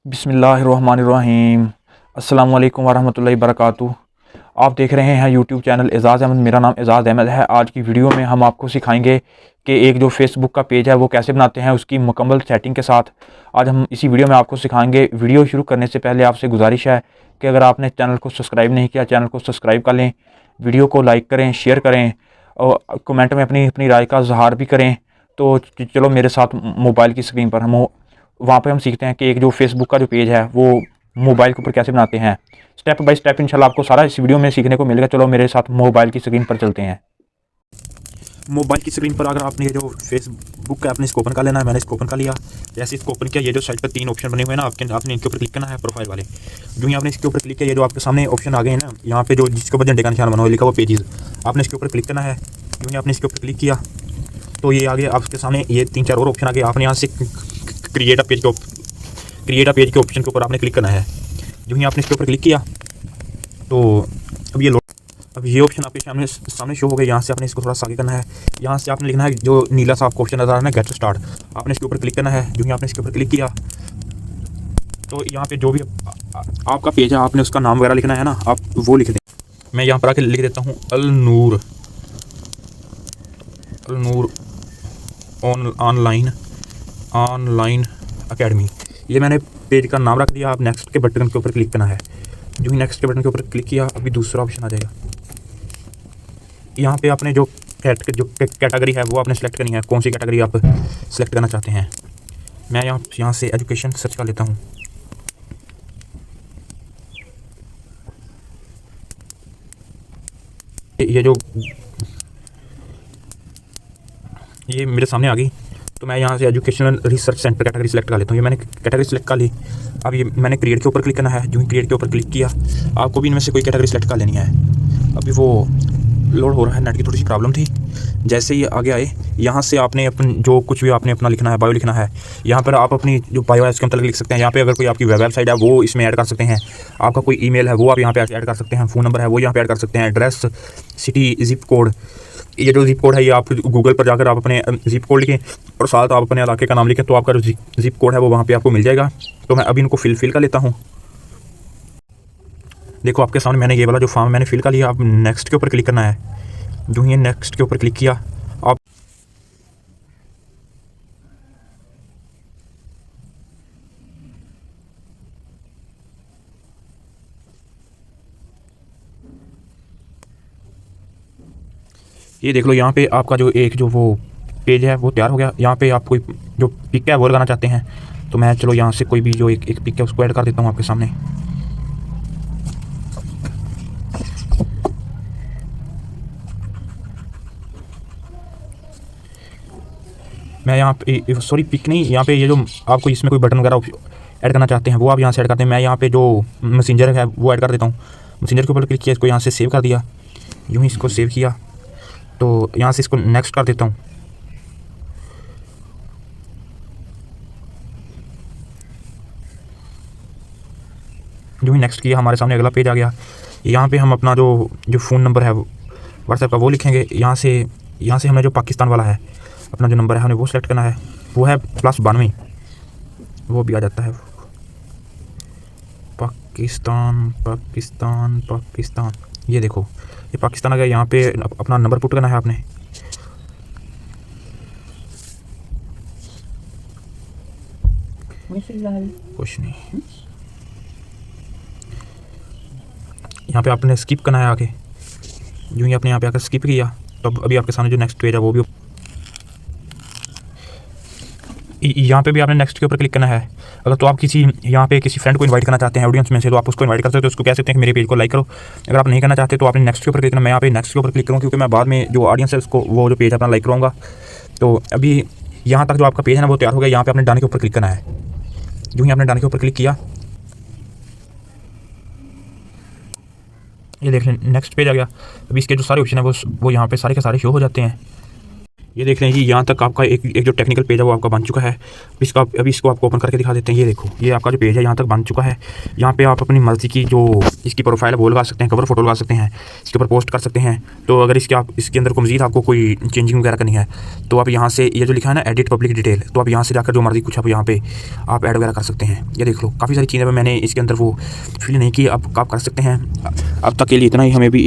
बिस्मिल्लाहिर्रहमानिर्रहीम। अस्सलाम वालेकुम वरहमतुल्लाहि वबरकातुहू। आप देख रहे हैं यूट्यूब चैनल एजाज़ अहमद। मेरा नाम एजाज़ अहमद है। आज की वीडियो में हम आपको सिखाएंगे कि एक जो फेसबुक का पेज है वो कैसे बनाते हैं, उसकी मुकम्मल सेटिंग के साथ। आज हम इसी वीडियो में आपको सिखाएंगे। वीडियो शुरू करने से पहले आपसे गुजारिश है कि अगर आपने चैनल को सब्सक्राइब नहीं किया, चैनल को सब्सक्राइब कर लें, वीडियो को लाइक करें, शेयर करें और कमेंट में अपनी अपनी राय का इज़हार भी करें। तो चलो मेरे साथ मोबाइल की स्क्रीन पर हम वहाँ पे हम सीखते हैं कि एक जो फेसबुक का जो पेज है वो मोबाइल के ऊपर कैसे बनाते हैं। स्टेप बाय स्टेप इंशाल्लाह आपको सारा इस वीडियो में सीखने को मिलेगा। चलो मेरे साथ मोबाइल की स्क्रीन पर चलते हैं। मोबाइल की स्क्रीन पर अगर आपने ये जो फेसबुक है आपने इसको ओपन कर लेना है। मैंने इसको ओपन कर लिया। जैसे इसको ओपन किया, ये जो साइड पर 3 ऑप्शन बने हुए हैं ना, आपने इनके ऊपर क्लिक करना है, प्रोफाइल वाले। जो ही आपने इसके ऊपर क्लिक किया, ये जो आपके सामने ऑप्शन आ गए हैं ना, यहाँ पे जो जिसके ऊपर झंडे का निशान बना हुआ लिखा हुआ पेजेस, आपने इसके ऊपर क्लिक करना है। जो ही आपने इसके ऊपर क्लिक किया तो ये आगे आपके सामने ये 3-4 और ऑप्शन आ गए। आपने यहाँ से क्रिएट अ पेज के ऑप्शन के ऊपर आपने क्लिक करना है। जो ही आपने इसके ऊपर क्लिक किया तो अब ये ऑप्शन आपके सामने शो हो गए। यहाँ से आपने इसको थोड़ा सा आगे करना है। यहाँ से आपने लिखना है जो नीला सा आपको ऑप्शन नजर आ रहा है ना, गेट स्टार्ट, आपने इसके ऊपर क्लिक करना है। जो ही आपने इसके ऊपर क्लिक किया तो यहाँ पे जो भी आपका पेज है आपने उसका नाम वगैरह लिखना है ना, आप वो लिख दें। मैं यहाँ पर आके लिख देता हूँ अल नूर ऑनलाइन अकेडमी। ये मैंने पेज का नाम रख दिया। आप नेक्स्ट के बटन के ऊपर क्लिक करना है। जो ही नेक्स्ट के बटन के ऊपर क्लिक किया, अभी दूसरा ऑप्शन आ जाएगा। यहाँ पे आपने जो कैटेगरी है वो आपने सेलेक्ट करनी है, कौन सी कैटेगरी आप सेलेक्ट करना चाहते हैं। मैं यहाँ से एजुकेशन सर्च कर लेता हूँ। ये मेरे सामने आ गई, तो मैं यहाँ से educational research centre category select कर लेता हूँ। ये मैंने कैटेगरी सेलेक्ट कर ली। अब ये मैंने क्रिएट के ऊपर क्लिक करना है। जो ही क्रिएट के ऊपर क्लिक किया, आपको भी इनमें से कोई कैटेगरी सेलेक्ट कर लेनी है। अभी वो लोड हो रहा है, नेट की थोड़ी सी प्रॉब्लम थी। जैसे ही आगे आए, यहाँ से आपने अपन जो कुछ भी आपने अपना लिखना है, बायो लिखना है। यहाँ पर आप अपनी जो बायो है उसके मतलब लिख सकते हैं। यहाँ पे अगर कोई आपकी वेबसाइट है वो इसमें ऐड कर सकते हैं। आपका कोई ईमेल है वो आप यहाँ पे ऐड कर सकते हैं। फ़ोन नंबर है वो यहाँ पे ऐड कर सकते हैं। Address, city, zip code. ये जो जिप कोड है ये आप गूगल पर जाकर आप अपने जिप कोड लिखें और साथ आप अपने इलाके का नाम लिखें, तो आपका जो जिप कोड है वो वहाँ पे आपको मिल जाएगा। तो मैं अभी इनको फिल कर लेता हूँ। देखो आपके सामने मैंने ये वाला जो फॉर्म मैंने फिल कर लिया। अब नेक्स्ट के ऊपर क्लिक करना है। जो ही नेक्स्ट के ऊपर क्लिक किया, आप ये देख लो, यहाँ पे आपका जो एक जो वो पेज है वो तैयार हो गया। यहाँ पे आप कोई जो पिक है वो लगाना चाहते हैं, तो मैं चलो यहाँ से कोई भी जो एक पिक है उसको ऐड कर देता हूँ आपके सामने। मैं यहाँ पे सॉरी पिक नहीं, यहाँ पे ये जो आपको इसमें कोई बटन वगैरह ऐड करना चाहते हैं वो आप यहाँ से ऐड करते हैं। मैं यहाँ पे जो मैसेंजर है वो ऐड कर देता हूँ। मैसेंजर के ऊपर क्लिक किया, इसको यहाँ से सेव कर दिया। यूँ ही इसको सेव किया तो यहाँ से इसको नेक्स्ट कर देता हूँ। जो ही नेक्स्ट किया, हमारे सामने अगला पेज आ गया। यहाँ पे हम अपना जो फ़ोन नंबर है व्हाट्सएप का वो लिखेंगे। यहाँ से हमें जो पाकिस्तान वाला है अपना जो नंबर है हमें वो सेलेक्ट करना है। वो है +92, वो भी आ जाता है। पाकिस्तान, ये देखो ये पाकिस्तान आ गया। यहाँ पे अपना नंबर पुट करना है आपने। कुछ नहीं, यहाँ पे आपने स्किप करना है आगे। जो ही आपने यहाँ पे आकर स्किप किया तो अभी आपके सामने जो नेक्स्ट पेज है वो भी, यहाँ पे भी आपने नेक्स्ट के ऊपर क्लिक करना है। अगर तो आप यहाँ पे किसी फ्रेंड को इनवाइट करना चाहते हैं ऑडियंस में से, तो आप उसको इनवाइट कर सकते हो। उसको कह सकते हैं कि मेरे पेज को लाइक करो। अगर आप नहीं करना चाहते तो आपने नेक्स्ट के ऊपर क्लिक करना। मैं यहाँ पे नेक्स्ट के ऊपर क्लिक करूँ क्योंकि मैं बाद में जो ऑडियंस है उसको वो जो पेज अपना लाइक करूँगा। तो अभी यहाँ तक जो आपका पेज है ना वो तैयार हो गया। यहाँ पे आपने डन के ऊपर क्लिक करना है। जो ही आपने डन के ऊपर क्लिक किया, ये देख लें नेक्स्ट पेज आ गया। अभी इसके जो सारे ऑप्शन है वो यहाँ पे सारे के सारे शो हो जाते हैं। ये देख रहे हैं जी, यहाँ तक आपका एक जो टेक्निकल पेज है वो आपका बन चुका है। अभी इसको आपको ओपन करके दिखा देते हैं। ये देखो, ये आपका जो पेज है यहाँ तक बन चुका है। यहाँ पे आप अपनी मर्ज़ी की जो इसकी प्रोफाइल है वो लगा सकते हैं, कवर फोटो लगा सकते हैं, इसके ऊपर पोस्ट कर सकते हैं। तो अगर इसके अंदर को मज़ीद आपको कोई चेंजिंग वगैरह करनी है तो आप यहाँ से ये जो लिखा है ना एडिट पब्लिक डिटेल, तो आप यहाँ से जाकर जो मर्ज़ी कुछ आप यहाँ पे आप ऐड वगैरह कर सकते हैं। ये देख लो, काफ़ी सारी चीज़ें मैंने इसके अंदर वो फिल नहीं की, अब आप कर सकते हैं। अब तक के लिए इतना ही। हमें भी